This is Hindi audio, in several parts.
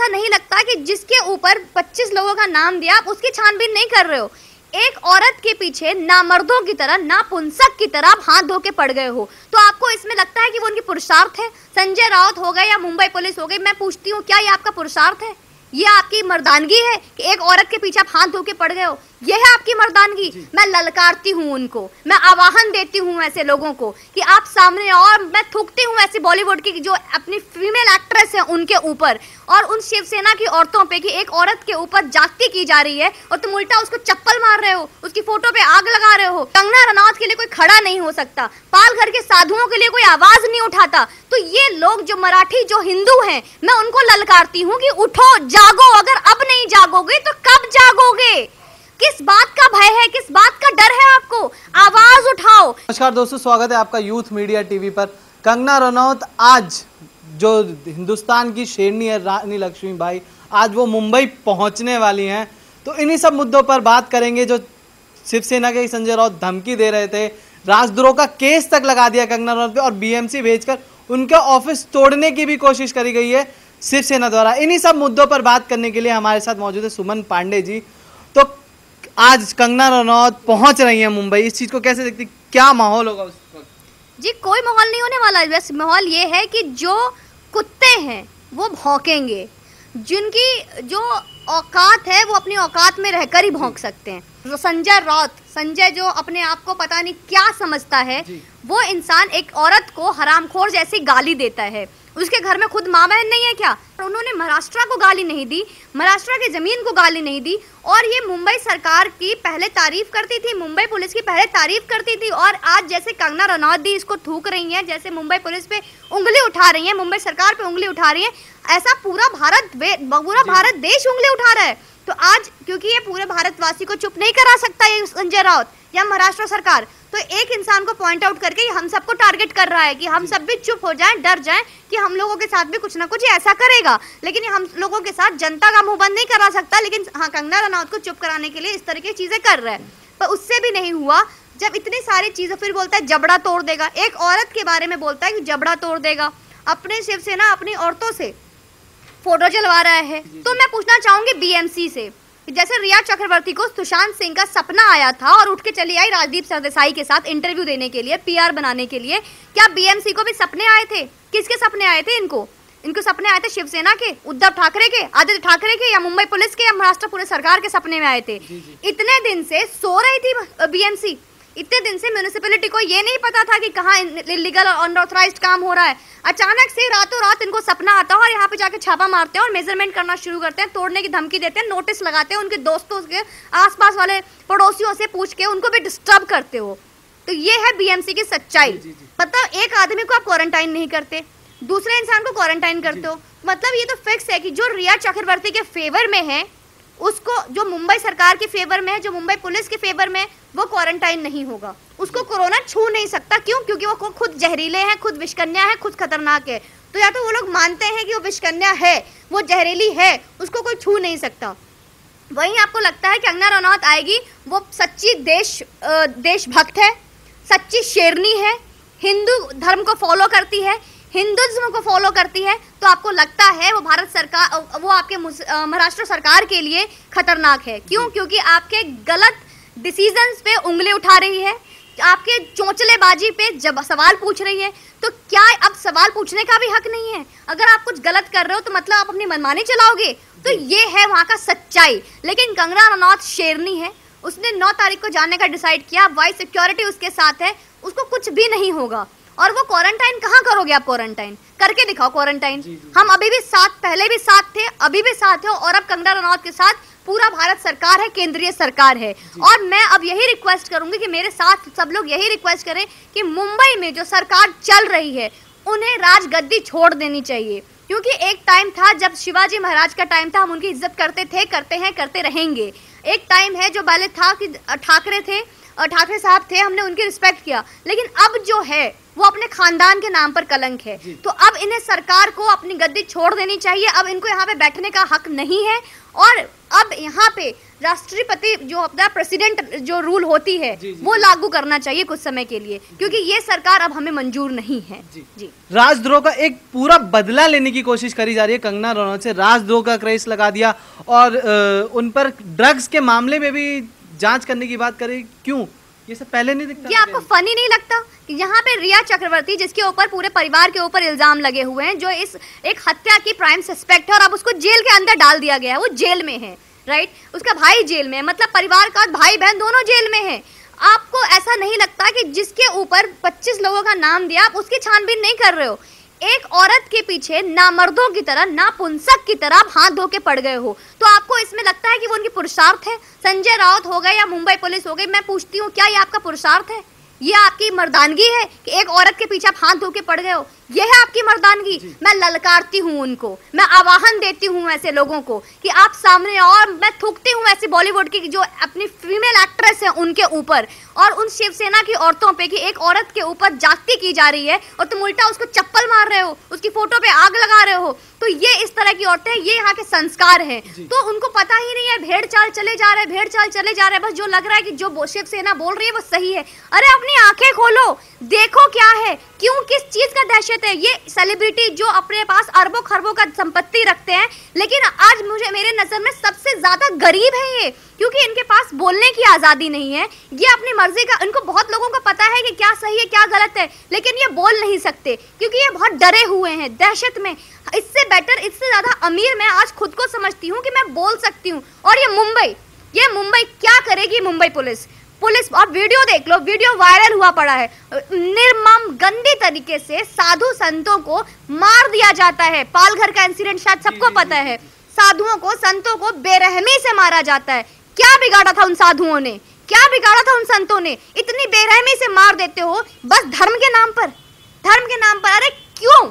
नहीं लगता कि जिसके ऊपर 25 लोगों का नाम दिया आप उसकी छानबीन नहीं कर रहे हो? एक औरत के पीछे नामर्दों की तरह, नापुंसक की तरह आप हाथ धो के पड़ गए हो, तो आपको इसमें लगता है कि वो उनकी पुरुषार्थ है? संजय राउत हो गए या मुंबई पुलिस हो गई, मैं पूछती हूँ क्या ये आपका पुरुषार्थ है? ये आपकी मर्दानगी है कि एक औरत के पीछे आप हाथ धो के पड़ गए हो? ये है आपकी मर्दानगी? मैं ललकारती हूँ उनको, मैं आवाहन देती हूँ ऐसे लोगों को कि आप सामने, और मैं थूकती हूँ ऐसे बॉलीवुड की जो अपनी फीमेल एक्ट्रेस है उनके ऊपर और उन शिवसेना की औरतों पे कि एक औरत के ऊपर जाति की जा रही है और तुम उल्टा उसको चप्पल मार रहे हो, उसकी फोटो पे आग लगा रहे हो। कंगना रनौत के लिए कोई खड़ा नहीं हो सकता, पाल घर के साधुओं के लिए कोई आवाज नहीं उठाता। तो ये लोग जो मराठी, जो हिंदू हैं, मैं उनको ललकारती हूँ कि उठो, जागो। अगर अब नहीं जागोगे तो कब जागोगे? किस बात का भय है, किस बात का डर है आपको? आवाज उठाओ। नमस्कार दोस्तों, स्वागत है आपका यूथ मीडिया टीवी पर। कंगना रनौत आज जो हिंदुस्तान की शेरनी है, रानी लक्ष्मीबाई, आज वो मुंबई पहुंचने वाली हैं। तो इन्हीं सब मुद्दों पर बात करेंगे। जो शिवसेना के संजय राउत धमकी दे रहे थे, राजद्रोह का केस तक लगा दिया कंगना रनौत पे और बीएमसी भेजकर उनका ऑफिस तोड़ने की भी कोशिश करी गई है शिवसेना द्वारा। इन्हीं सब मुद्दों पर बात करने के लिए हमारे साथ मौजूद है सुमन पांडे जी। तो आज कंगना रनौत पहुंच रही है मुंबई, इस चीज को कैसे देखती, क्या माहौल होगा उस वक्त? जी कोई माहौल नहीं होने वाला है। बस माहौल ये है कि जो कुत्ते हैं वो भौंकेंगे, जिनकी जो औकात है वो अपनी औकात में रहकर ही भौंक सकते हैं। तो संजय राउत, संजय जो अपने आप को पता नहीं क्या समझता है, वो इंसान एक औरत को हरामखोर जैसी गाली देता है। उसके घर में खुद माँ बहन नहीं है क्या? उन्होंने महाराष्ट्र को गाली नहीं दी, महाराष्ट्र की जमीन को गाली नहीं दी, और ये मुंबई सरकार की पहले तारीफ करती थी, मुंबई पुलिस की पहले तारीफ करती थी, और आज जैसे कंगना रनौत दी इसको थूक रही हैं, जैसे मुंबई पुलिस पे उंगली उठा रही हैं, मुंबई सरकार पे उंगली उठा रही हैं, ऐसा पूरा भारत देश उंगली उठा रहा है। तो आज क्योंकि ये पूरे भारतवासी को चुप नहीं करा सकता ये संजय राउत या महाराष्ट्र सरकार, तो एक इंसान को पॉइंट आउट करके हम सबको टारगेट कर रहा है कि हम सब भी चुप हो जाएं, डर जाएं कि हम लोगों के साथ भी कुछ ना कुछ ऐसा करेगा। लेकिन हम लोगों के साथ जनता का मुंह बंद नहीं करा सकता, लेकिन हाँ, कंगना रनौत को चुप कराने के लिए इस तरह की चीजें कर रहा है। पर उससे भी नहीं हुआ, जब इतनी सारी चीजें, फिर बोलता है जबड़ा तोड़ देगा। एक औरत के बारे में बोलता है कि जबड़ा तोड़ देगा, अपने शिवसेना अपनी औरतों से फोटो चलवा रहा है। तो मैं पूछना चाहूंगी बीएमसी से, जैसे रिया चक्रवर्ती को सुशांत सिंह का सपना आया था और उठ के चली आई राजदीप सरदेसाई के साथ इंटरव्यू देने के लिए, पीआर बनाने के लिए, क्या बीएमसी को भी सपने आए थे? किसके सपने आए थे इनको सपने आए थे शिवसेना के, उद्धव ठाकरे के, आदित्य ठाकरे के, या मुंबई पुलिस के, या महाराष्ट्र पूरे सरकार के सपने में आए थे? इतने दिन से सो रही थी बीएमसी, इतने दिन से म्यूनिसिपैलिटी को ये नहीं पता था कि कहाँ इलीगल और अनऑथराइज्ड काम हो रहा है। अचानक से रातों रात इनको सपना आता है और यहाँ पे जाके छापा मारते हैं और मेजरमेंट करना शुरू करते हैं, तोड़ने की धमकी देते हैं, नोटिस लगाते हैं, उनके दोस्तों के आसपास वाले पड़ोसियों से पूछ के उनको भी डिस्टर्ब करते हो। तो ये है बीएमसी की सच्चाई। मतलब एक आदमी को आप क्वारंटाइन नहीं करते, दूसरे इंसान को क्वारंटाइन करते हो। मतलब ये तो फिक्स है कि जो रिया चक्रवर्ती के फेवर में है, उसको, जो मुंबई सरकार के फेवर में है, जो मुंबई पुलिस के फेवर में है, वो क्वारंटाइन नहीं होगा, उसको कोरोना छू नहीं सकता। क्यों? क्योंकि वो खुद जहरीले हैं, खुद विषकन्या है, खुद खतरनाक है। तो या तो वो लोग मानते हैं कि वो विषकन्या है, वो जहरीली है, उसको कोई छू नहीं सकता। वहीं आपको लगता है कि कंगना रनौत आएगी, वो सच्ची देशभक्त है, सच्ची शेरनी है, हिंदू धर्म को फॉलो करती है, हिंदुइज्म को फॉलो करती है, तो आपको लगता है वो भारत सरकार, वो आपके महाराष्ट्र सरकार के लिए खतरनाक है। क्यों? क्योंकि आपके गलत डिसीजंस पे उंगली उठा रही है, आपके चोंचलेबाजी पे जब सवाल पूछ रही है। तो क्या अब सवाल पूछने का भी हक नहीं है? अगर आप कुछ गलत कर रहे हो तो मतलब आप अपनी मनमानी चलाओगे? तो ये है वहाँ का सच्चाई। लेकिन कंगना रनौत शेरनी है, उसने 9 तारीख को जाने का डिसाइड किया, वाइस सिक्योरिटी उसके साथ है, उसको कुछ भी नहीं होगा। और वो क्वारंटाइन कहाँ करोगे आप? क्वारंटाइन करके दिखाओ क्वारंटाइन। हम अभी भी साथ, पहले भी साथ थे, अभी भी साथ है, और अब कंगना रनौत के साथ पूरा भारत सरकार है, केंद्रीय सरकार है। और मैं अब यही रिक्वेस्ट करूंगी कि मेरे साथ सब लोग यही रिक्वेस्ट करें कि मुंबई में जो सरकार चल रही है उन्हें राजगद्दी छोड़ देनी चाहिए। क्योंकि एक टाइम था जब शिवाजी महाराज का टाइम था, हम उनकी इज्जत करते थे, करते हैं, करते रहेंगे। एक टाइम है जो पहले था कि ठाकरे थे, ठाकरे साहब थे, हमने उनकी रिस्पेक्ट किया, लेकिन अब जो है वो अपने खानदान के नाम पर कलंक है। तो अब इन्हें सरकार को अपनी गद्दी छोड़ देनी चाहिए। अब इनको यहाँ पे बैठने का हक नहीं है, और अब यहाँ पे राष्ट्रपति जो अपना प्रेसिडेंट जो रूल होती है वो लागू करना चाहिए कुछ समय के लिए, क्योंकि ये सरकार अब हमें मंजूर नहीं है। जी राजद्रोह का एक पूरा बदला लेने की कोशिश करी जा रही है कंगना रनौत से, राजद्रोह का केस लगा दिया और उन पर ड्रग्स के मामले में भी जांच करने की बात करें। क्यों ये सब पहले नहीं दिखता? ये आपको फनी नहीं लगता कि यहाँ पे रिया चक्रवर्ती, जिसके ऊपर पूरे परिवार के ऊपर इल्जाम लगे हुए हैं, जो इस एक हत्या की प्राइम सस्पेक्ट है और अब उसको जेल के अंदर डाल दिया गया है, वो जेल में है, राइट? उसका भाई जेल में है, मतलब परिवार का भाई बहन दोनों जेल में है। आपको ऐसा नहीं लगता कि जिसके ऊपर 25 लोगों का नाम दिया आप उसकी छानबीन नहीं कर रहे हो? एक औरत के पीछे नामर्दों की तरह, नापुंसक की तरह आप हाथ धो के पड़ गए हो, तो आपको इसमें लगता है कि वो उनकी पुरुषार्थ है? संजय राउत हो गए या मुंबई पुलिस हो गई, मैं पूछती हूँ क्या ये आपका पुरुषार्थ है? ये आपकी मर्दानगी है कि एक औरत के पीछे आप हाथ धो के पड़ गए हो? ये है आपकी मर्दानगी? मैं ललकारती हूँ उनको, मैं आवाहन देती हूँ ऐसे लोगों को कि आप सामने आओ, और मैं थूकती हूँ ऐसी बॉलीवुड की जो अपनी फीमेल एक्ट्रेस है उनके ऊपर और उन शिवसेना की औरतों पे कि एक औरत के ऊपर जाति की जा रही है और तुम उल्टा उसको चप्पल मार रहे हो, उसकी फोटो पे आग लगा रहे हो। तो ये इस तरह की औरतें, ये यहाँ के संस्कार हैं। तो उनको पता ही नहीं है, भेड़ चाल चले जा रहे, भेड़ चाल चले जा रहे, बस जो लग रहा है कि जो शिवसेना बोल रही है वो सही है। अरे अपनी आंखें खोलो, देखो क्या है, क्यों, किस चीज का दहशत है? ये सेलिब्रिटी जो अपने पास अरबों खरबों का संपत्ति रखते हैं, लेकिन आज मेरे नजर में सबसे ज्यादा गरीब है ये, क्योंकि इनके पास बोलने की आजादी नहीं है। ये अपनी मर्जी का, इनको बहुत लोगों को पता है कि क्या सही है क्या गलत है, लेकिन ये बोल नहीं सकते क्योंकि ये बहुत डरे हुए हैं, दहशत में। इससे बेटर, इससे ज्यादा अमीर मैं आज खुद को समझती हूँ कि मैं बोल सकती हूँ। और ये मुंबई क्या करेगी? मुंबई पुलिस और वीडियो देख लो, वीडियो वायरल हुआ पड़ा है। निर्मम गंदी तरीके से साधु संतों को मार दिया जाता है। पालघर का इंसिडेंट शायद सबको पता है। साधुओं को, संतों को बेरहमी से मारा जाता है। क्या बिगाड़ा था उन साधुओं ने? क्या बिगाड़ा था उन संतों ने? इतनी बेरहमी से मार देते हो बस धर्म के नाम पर, धर्म के नाम पर। अरे क्यों?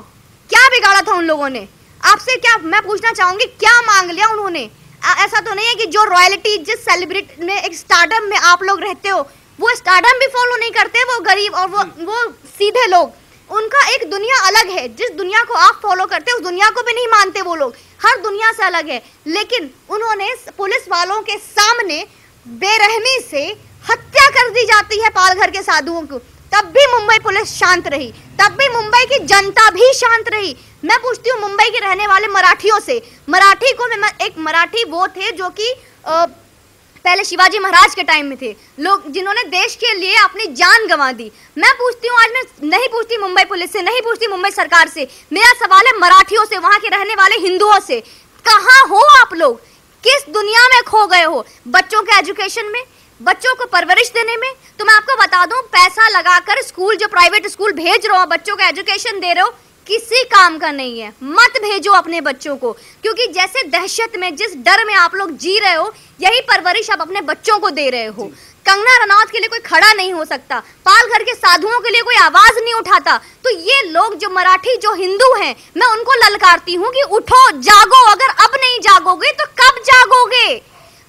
क्या बिगाड़ा था उन लोगों ने? आपसे क्या मैं पूछना चाहूंगी, क्या मांग लिया उन्होंने? ऐसा तो नहीं है कि जो रॉयल्टी, जिस सेलिब्रिटी में, एक स्टारडम में आप लोग रहते हो, वो स्टारडम भी फॉलो नहीं करते। वो गरीब और वो सीधे लोग, उनका एक दुनिया अलग है। जिस दुनिया को आप फॉलो करते हो उस दुनिया को भी नहीं मानते वो लोग, हर दुनिया से अलग है। लेकिन उन्होंने पुलिस वालों के सामने बेरहमी से हत्या कर दी जाती है पालघर के साधुओं को, तब भी मुंबई पुलिस शांत रही, तब भी मुंबई की जनता भी शांत रही। मैं पूछती हूँ मुंबई के रहने वाले मराठियों से, मराठी को, एक मराठी वो थे जो कि पहले शिवाजी महाराज के टाइम में थे, लोग जिन्होंने देश के लिए अपनी जान गंवा दी। मैं पूछती हूँ, आज मैं नहीं पूछती मुंबई पुलिस से, नहीं पूछती मुंबई सरकार से, मेरा सवाल है मराठियों से, वहां के रहने वाले हिंदुओं से, कहाँ हो आप लोग? किस दुनिया में खो गए हो? बच्चों के एजुकेशन में, बच्चों को परवरिश देने में। तो मैं आपको बता दूं, पैसा लगाकर स्कूल, जो प्राइवेट स्कूल भेज रहे हो, बच्चों को एजुकेशन दे रहे हो, किसी काम का नहीं है। मत भेजो अपने बच्चों को, क्योंकि जैसे दहशत में, जिस डर में आप लोग जी रहे हो, यही परवरिश आप अपने बच्चों को दे रहे हो। कंगना रनौत के लिए कोई खड़ा नहीं हो सकता, पालघर के साधुओं के लिए कोई आवाज नहीं उठाता। तो ये लोग जो मराठी, जो हिंदू हैं, मैं उनको ललकारती हूँ कि उठो, जागो। अगर अब नहीं जागोगे तो कब जागोगे?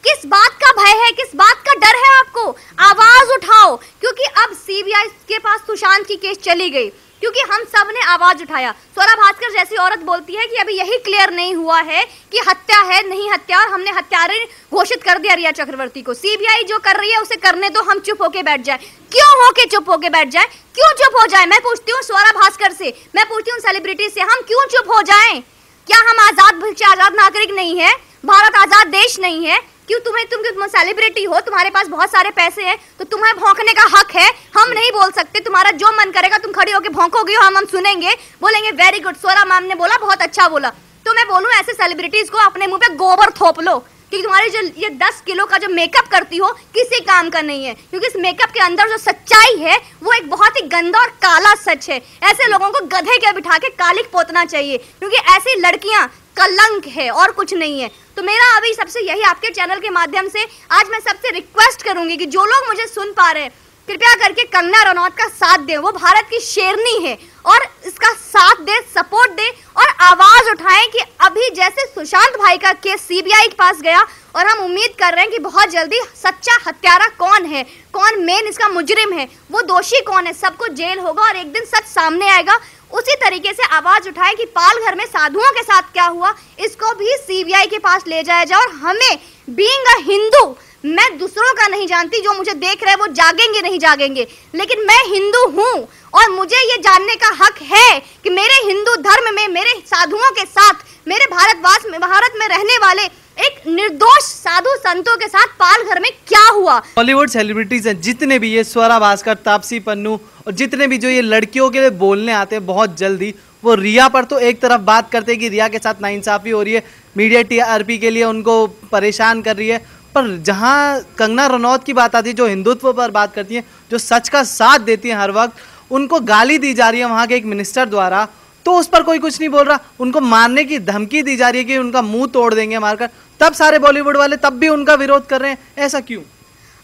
किस बात का भय है, किस बात का डर है आपको? आवाज उठाओ, क्योंकि अब सीबीआई के पास सुशांत की केस चली गई, क्योंकि हम सब ने आवाज उठाया। स्वरा भास्कर जैसी औरत बोलती है कि अभी यही क्लियर नहीं हुआ है कि हत्या है नहीं हत्या, और हमने हत्यारे घोषित कर दिया रिया चक्रवर्ती को। सीबीआई जो कर रही है उसे करने दो, हम चुप होके बैठ जाए। क्यों होके चुप होके बैठ जाए? क्यों चुप हो जाए? मैं पूछती हूँ स्वरा भास्कर से, मैं पूछती हूँ सेलिब्रिटी से, हम क्यों चुप हो जाएं? क्या हम आजाद नागरिक नहीं है? भारत आजाद देश नहीं है? क्यों तुम सेलिब्रिटी हो, तुम्हारे पास बहुत सारे पैसे हैं, तो तुम्हें भौंकने का हक है, हम नहीं बोल सकते? तुम्हारा जो मन करेगा तुम खड़ी होकर भौंकोगे, हम सुनेंगे, बोलेंगे वेरी गुड, स्वरा मैम ने बोला, बहुत अच्छा बोला। तो मैं बोलूं, ऐसे सेलिब्रिटीज को अपने मुंह पे गोबर थोप लो, क्योंकि तुम्हारी जो ये 10 किलो का जो मेकअप करती हो किसी काम का नहीं है, क्योंकि इस मेकअप के अंदर जो सच्चाई है वो एक बहुत ही गंदा और काला सच है। ऐसे लोगों को गधे के बिठा के कालिक पोतना चाहिए, क्योंकि ऐसी लड़कियां कलंक है और कुछ नहीं है। तो मेरा अभी सबसे यही आपके चैनल के माध्यम से आज मैं सबसे रिक्वेस्ट करूंगी कि जो लोग मुझे सुन पा रहे हैं, कृपया करके कंगना रनौत का साथ दे। वो भारत की शेरनी है और इसका साथ दे, सपोर्ट दे और आवाज उठाएं कि अभी जैसे सुशांत भाई का केस सीबीआई के पास गया और हम उम्मीद कर रहे हैं कि बहुत जल्दी सच्चा हत्यारा कौन है, कौन मेन इसका मुजरिम है, वो दोषी कौन है, सबको जेल होगा और एक दिन सच सामने आएगा। उसी तरीके से आवाज उठाए कि पालघर में साधुओं के साथ क्या हुआ, इसको भी सीबीआई के पास ले जाया जाए। और हमें बीइंग अ हिंदू, मैं दूसरों का नहीं जानती, जो मुझे देख रहे हैं वो जागेंगे नहीं जागेंगे, लेकिन मैं हिंदू हूँ और मुझे ये जानने का हक है कि मेरे हिंदू धर्म में मेरे साधुओं के साथ, मेरे भारत में रहने वाले एक निर्दोष साधु संतों के साथ पालघर में क्या हुआ। बॉलीवुड सेलिब्रिटीज हैं जितने भी, ये स्वरा भास्कर, तापसी पन्नू और जितने भी जो ये लड़कियों के लिए बोलने आते हैं बहुत जल्दी, वो रिया पर तो एक तरफ बात करते हैं कि रिया के साथ नाइंसाफी हो रही है, मीडिया टीआरपी के लिए उनको परेशान कर रही है, पर जहां कंगना रनौत की बात आती है, जो हिंदुत्व पर बात करती हैं, जो सच का साथ देती हैं हर वक्त, उनको गाली दी जा रही है वहां के एक मिनिस्टर द्वारा, तो उस पर कोई कुछ नहीं बोल रहा। उनको मारने की धमकी दी जा रही है कि उनका मुंह तोड़ देंगे मारकर, तब सारे बॉलीवुड वाले तब भी उनका विरोध कर रहे हैं। ऐसा क्यों?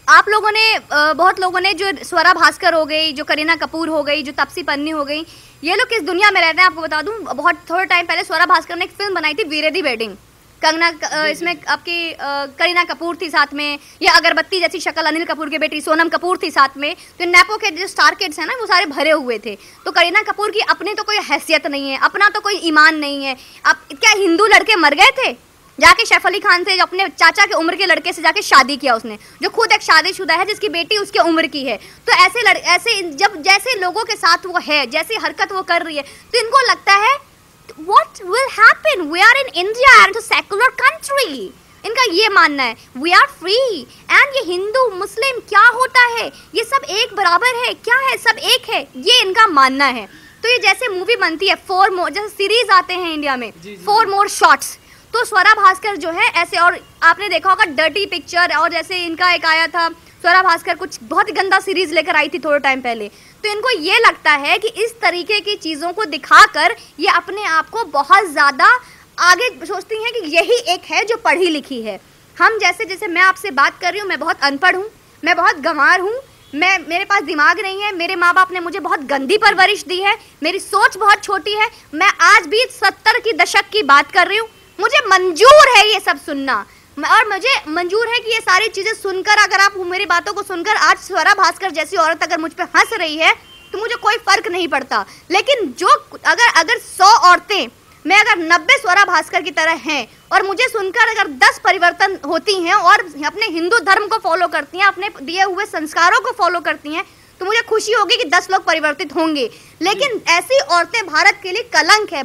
आप लोगों ने बहुत लोगों ने, जो स्वरा भास्कर हो गई, जो करीना कपूर हो गई, जो तापसी पन्नी हो गई, ये लोग किस दुनिया में रहते हैं आपको बता दूं। बहुत थोड़े टाइम पहले स्वरा भास्कर ने एक फिल्म बनाई थी वीरे दी वेडिंग, कंगना इसमें आपकी करीना कपूर थी साथ में, या अगरबत्ती जैसी शक्ल अनिल कपूर की बेटी सोनम कपूर थी साथ में। तो नेपो के जो स्टार किड्स हैं ना, वो सारे भरे हुए थे। तो करीना कपूर की अपनी तो कोई हैसियत नहीं है, अपना तो कोई ईमान नहीं है। अब क्या हिंदू लड़के मर गए थे? जाके सैफ अली खान से, अपने चाचा के उम्र के लड़के से जाके शादी किया उसने, जो खुद एक शादीशुदा है, जिसकी बेटी उसके उम्र की है। तो ऐसे जब जैसे लोगों के साथ वो है, जैसी हरकत वो कर रही है, तो इनको लगता है what will happen, we are in India and a secular country, इनका ये मानना है we are free and ये हिंदू मुस्लिम क्या होता है, ये सब एक बराबर है, क्या है, सब एक है, ये इनका मानना है। तो ये जैसे मूवी बनती है 4 more, जैसे सीरीज आते हैं इंडिया में 4 more shots, तो स्वरा भास्कर जो है ऐसे, और आपने देखा होगा डर्टी पिक्चर, और जैसे इनका एक आया था स्वरा भास्कर, कुछ बहुत गंदा सीरीज लेकर आई थी थोड़े टाइम पहले। तो इनको ये लगता है कि इस तरीके की चीज़ों को दिखाकर ये अपने आप को बहुत ज़्यादा आगे सोचती हैं कि यही एक है जो पढ़ी लिखी है। हम जैसे मैं आपसे बात कर रही हूँ, मैं बहुत अनपढ़ हूँ, मैं बहुत गंवार हूँ, मेरे पास दिमाग नहीं है, मेरे माँ बाप ने मुझे बहुत गंदी परवरिश दी है, मेरी सोच बहुत छोटी है, मैं आज भी 70 की दशक की बात कर रही हूँ। मुझे मंजूर है ये सब सुनना, और मुझे मंजूर है कि ये सारी चीजें सुनकर, अगर आप मेरी बातों को सुनकर आज स्वरा भास्कर जैसी औरत अगर मुझ पे हंस रही है तो मुझे कोई फर्क नहीं पड़ता। लेकिन जो अगर 100 औरतें मैं अगर 90 स्वरा भास्कर की तरह हैं और मुझे सुनकर अगर 10 परिवर्तन होती हैं और अपने हिंदू धर्म को फॉलो करती हैं, अपने दिए हुए संस्कारों को फॉलो करती हैं, तो मुझे खुशी होगी कि 10 लोग परिवर्तित होंगे। लेकिन ऐसी औरतें भारत के लिए कलंक है।